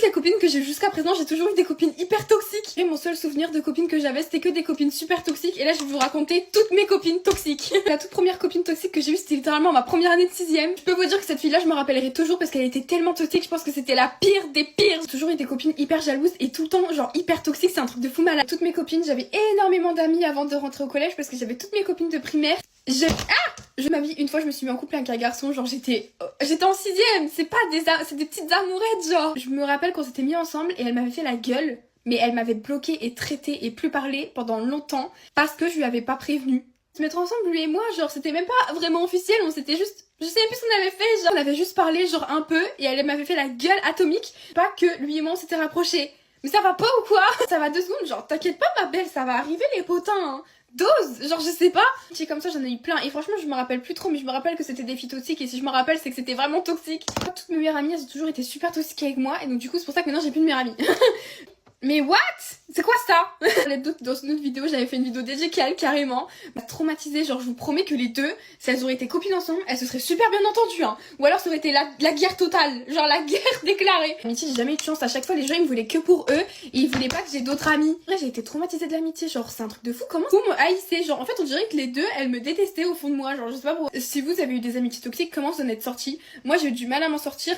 les copines que j'ai jusqu'à présent, j'ai toujours eu des copines hyper toxiques. Et mon seul souvenir de copines que j'avais, c'était que des copines super toxiques. Et là, je vais vous raconter toutes mes copines toxiques. La toute première copine toxique que j'ai eue, c'était littéralement ma première année de 6ème. Je peux vous dire que cette fille-là, je me rappellerai toujours parce qu'elle était tellement toxique. Je pense que c'était la pire des pires. J'ai toujours eu des copines hyper jalouses et tout le temps, genre hyper toxiques. C'est un truc de fou malade. Toutes mes copines, j'avais énormément d'amis avant de rentrer au collège parce que j'avais toutes mes copines de primaire. Ma vie, une fois, je me suis mis en couple avec un garçon, genre j'étais en 6ème, c'est des petites amourettes, genre. Je me rappelle qu'on s'était mis ensemble et elle m'avait fait la gueule, mais elle m'avait bloqué et traité et plus parlé pendant longtemps parce que je lui avais pas prévenu. Se mettre ensemble, lui et moi, genre c'était même pas vraiment officiel, on s'était juste... Je sais même plus ce qu'on avait fait, genre on avait juste parlé genre un peu et elle m'avait fait la gueule atomique, pas que lui et moi on s'était rapprochés. Mais ça va pas ou quoi? Ça va 2 secondes, genre t'inquiète pas ma belle, ça va arriver les potins, hein. Dose, genre je sais pas. C'est comme ça, j'en ai eu plein et franchement je me rappelle plus trop, mais je me rappelle que c'était des filles toxiques et si je me rappelle c'est que c'était vraiment toxique. Toutes mes meilleures amies elles ont toujours été super toxiques avec moi et donc du coup c'est pour ça que maintenant j'ai plus de meilleures amies. Mais what? C'est quoi ça? Dans une autre vidéo, j'avais fait une vidéo dédiée à elle carrément. M'a traumatisée, genre je vous promets que les deux, si elles auraient été copines ensemble, elles se seraient super bien entendues, hein. Ou alors ça aurait été la guerre totale, genre la guerre déclarée. L'amitié, j'ai jamais eu de chance, à chaque fois les gens ils me voulaient que pour eux et ils voulaient pas que j'ai d'autres amis. Après j'ai été traumatisée de l'amitié, genre c'est un truc de fou, comment vous me haïssez, genre en fait on dirait que les deux elles me détestaient au fond de moi, genre je sais pas pourquoi. Si vous avez eu des amitiés toxiques, comment vous en êtes sortis? Moi j'ai eu du mal à m'en sortir